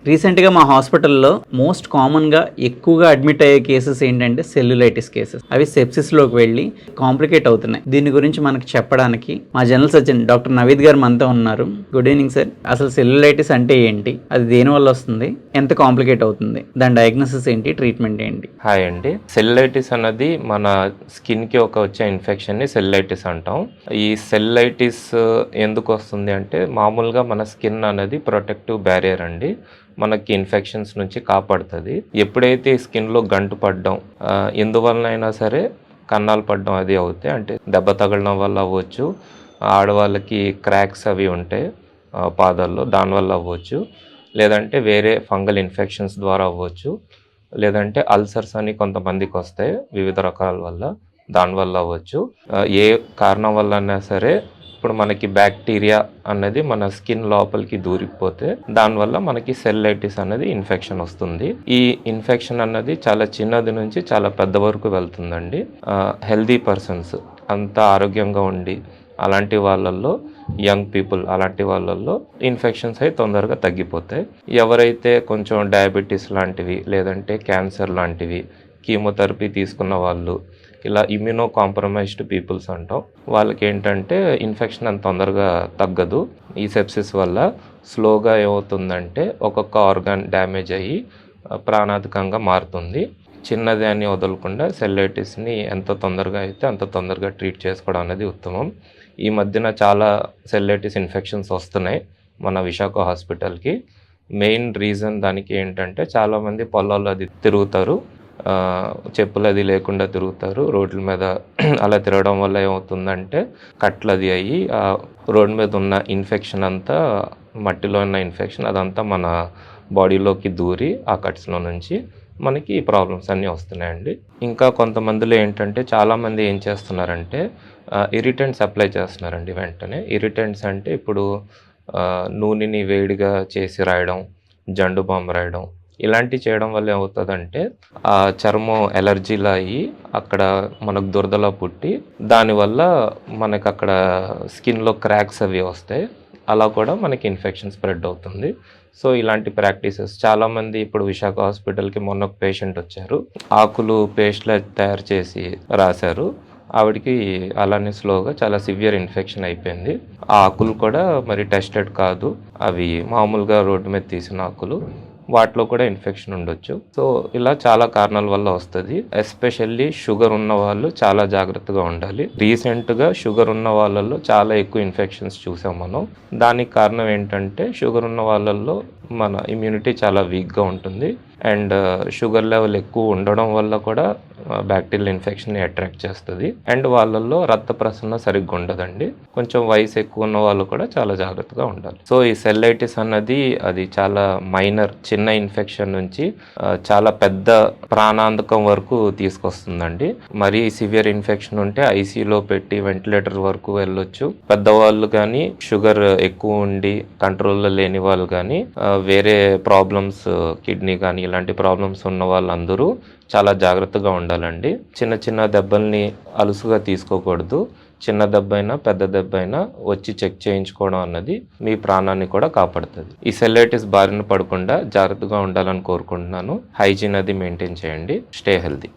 రీసెంట్గా మా హాస్పిటల్లో మోస్ట్ కామన్గా ఎక్కువగా అడ్మిట్ అయ్యే కేసెస్ ఏంటంటే సెల్యులైటిస్ కేసెస్. అవి సెప్సిస్లోకి వెళ్ళి కాంప్లికేట్ అవుతున్నాయి. దీని గురించి మనకు చెప్పడానికి మా జనరల్ సర్జన్ డాక్టర్ నవీద్ గారు మనతో ఉన్నారు. Good evening sir. అసలు సెల్యులైటిస్ అంటే ఏంటి, అది దేని వల్ల వస్తుంది, ఎంత కాంప్లికేట్ అవుతుంది, దాని డయాగ్నోసిస్ ఏంటి, ట్రీట్మెంట్ ఏంటి? హాయ్ అండి. సెల్యులైటిస్ అన్నది మన స్కిన్కి వచ్చే ఇన్ఫెక్షన్ని సెల్యులైటిస్ అంటాం. ఈ సెల్యులైటిస్ ఎందుకు వస్తుంది అంటే మామూలుగా మన స్కిన్ అనేది ప్రొటెక్టివ్ బ్యారియర్ అండి, మనకి ఇన్ఫెక్షన్స్ నుంచి కాపాడుతుంది. ఎప్పుడైతే స్కిన్లో గంటు పడడం, ఎందువలనైనా సరే కన్నాలు పడడం అది అవుతాయి, అంటే దెబ్బ తగలడం వల్ల అవ్వచ్చు, ఆడవాళ్ళకి క్రాక్స్ అవి ఉంటాయి పాదాల్లో, దానివల్ల అవ్వచ్చు, లేదంటే వేరే ఫంగల్ ఇన్ఫెక్షన్స్ ద్వారా అవ్వచ్చు, లేదంటే అల్సర్స్ అని కొంతమందికి వస్తాయి వివిధ రకాల వల్ల, దానివల్ల అవ్వచ్చు. ఏ కారణం వల్ల అయినా సరే ఇప్పుడు మనకి బ్యాక్టీరియా అన్నది మన స్కిన్ లోపలికి దూరిపోతే దానివల్ల మనకి సెల్యులైటిస్ అనేది ఇన్ఫెక్షన్ వస్తుంది. ఈ ఇన్ఫెక్షన్ అన్నది చాలా చిన్నది నుంచి చాలా పెద్ద వరకు వెళ్తుందండి. హెల్దీ పర్సన్స్, అంతా ఆరోగ్యంగా ఉండి అలాంటి వాళ్ళల్లో, యంగ్ పీపుల్ అలాంటి వాళ్ళల్లో ఇన్ఫెక్షన్స్ అయితే తొందరగా తగ్గిపోతాయి. ఎవరైతే కొంచెం డయాబెటీస్ లాంటివి, లేదంటే క్యాన్సర్ లాంటివి, కీమోథెరపీ తీసుకున్న వాళ్ళు, ఇలా ఇమ్యూనో కాంప్రమైజ్డ్ పీపుల్స్ అంటాం, వాళ్ళకి ఏంటంటే ఇన్ఫెక్షన్ అంత తొందరగా తగ్గదు. ఈ సెప్సిస్ వల్ల స్లోగా ఏమవుతుందంటే ఒక్కొక్క ఆర్గాన్ డ్యామేజ్ అయ్యి ప్రాణాంతకంగా మారుతుంది. చిన్నది అని వదలకుండా సెల్యులైటిస్ని ఎంత తొందరగా అయితే అంత తొందరగా ట్రీట్ చేసుకోవడం అనేది ఉత్తమం. ఈ మధ్యన చాలా సెల్యులైటిస్ ఇన్ఫెక్షన్స్ వస్తున్నాయి మన విశాఖ హాస్పిటల్కి. మెయిన్ రీజన్ దానికి ఏంటంటే చాలామంది పొలాల్లో అది తిరుగుతారు, చెప్పులు అది లేకుండా తిరుగుతారు రోడ్ల మీద. అలా తిరగడం వల్ల ఏమవుతుందంటే కట్లు అది అయ్యి రోడ్ మీద ఉన్న ఇన్ఫెక్షన్ అంతా, మట్టిలో ఉన్న ఇన్ఫెక్షన్ అదంతా మన బాడీలోకి దూరి ఆ కట్స్లో నుంచి మనకి ఈ ప్రాబ్లమ్స్ అన్నీ వస్తున్నాయండి. ఇంకా కొంతమందిలో ఏంటంటే చాలామంది ఏం చేస్తున్నారంటే ఇరిటెంట్స్ అప్లై చేస్తున్నారండి వెంటనే. ఇరిటెంట్స్ అంటే ఇప్పుడు నూనెని వేడిగా చేసి రాయడం, జండు బాంబు రాయడం, ఇలాంటివి చేయడం వల్ల ఏమవుతుందంటే ఆ చర్మం ఎలర్జీలా అయ్యి అక్కడ మనకు దురదలా పుట్టి దానివల్ల మనకు అక్కడ స్కిన్లో క్రాక్స్ అవి వస్తాయి. అలా కూడా మనకి ఇన్ఫెక్షన్ స్ప్రెడ్ అవుతుంది. సో ఇలాంటి ప్రాక్టీసెస్ చాలామంది ఇప్పుడు విశాఖ హాస్పిటల్కి మొన్న ఒక పేషెంట్ వచ్చారు, ఆకులు పేస్ట్లా తయారు చేసి రాశారు. ఆవిడకి అలానే స్లోగా చాలా సివియర్ ఇన్ఫెక్షన్ అయిపోయింది. ఆ ఆకులు కూడా మరి టెస్టెడ్ కాదు, అవి మామూలుగా రోడ్డు మీద తీసిన ఆకులు, వాటిలో కూడా ఇన్ఫెక్షన్ ఉండొచ్చు. సో ఇలా చాలా కారణాల వల్ల వస్తుంది. ఎస్పెషల్లీ షుగర్ ఉన్న వాళ్ళు చాలా జాగ్రత్తగా ఉండాలి. రీసెంట్గా షుగర్ ఉన్న వాళ్ళల్లో చాలా ఎక్కువ ఇన్ఫెక్షన్స్ చూసాం మనం. దానికి కారణం ఏంటంటే షుగర్ ఉన్న వాళ్ళల్లో మన ఇమ్యూనిటీ చాలా వీక్గా ఉంటుంది, అండ్ షుగర్ లెవెల్ ఎక్కువ ఉండడం వల్ల కూడా బ్యాక్టీరియల్ ఇన్ఫెక్షన్ని అట్రాక్ట్ చేస్తుంది, అండ్ వాళ్ళల్లో రక్త ప్రసరణ సరిగ్గా ఉండదండి. కొంచెం వయసు ఎక్కువ ఉన్న వాళ్ళు కూడా చాలా జాగ్రత్తగా ఉండాలి. సో ఈ సెల్యులైటిస్ అన్నది అది చాలా మైనర్, చిన్న ఇన్ఫెక్షన్ నుంచి చాలా పెద్ద ప్రాణాంతకం వరకు తీసుకొస్తుందండి. మరీ సివియర్ ఇన్ఫెక్షన్ ఉంటే ఐసీయూలో పెట్టి వెంటిలేటర్ వరకు వెళ్ళొచ్చు. పెద్దవాళ్ళు కానీ, షుగర్ ఎక్కువ ఉండి కంట్రోల్లో లేని వాళ్ళు కానీ, వేరే ప్రాబ్లమ్స్, కిడ్నీ కానీ ఇలాంటి ప్రాబ్లమ్స్ ఉన్న వాళ్ళందరూ చాలా జాగ్రత్తగా ఉండాలండి. చిన్న చిన్న దెబ్బల్ని అలుసుగా తీసుకోకూడదు. చిన్న దెబ్బ అయినా పెద్ద దెబ్బ అయినా వచ్చి చెక్ చేయించుకోవడం అన్నది మీ ప్రాణాన్ని కూడా కాపాడుతుంది. ఈ సెల్యులైటిస్ బారిన పడకుండా జాగ్రత్తగా ఉండాలని కోరుకుంటున్నాను. హైజీన్ అది మెయింటైన్ చేయండి. Stay healthy.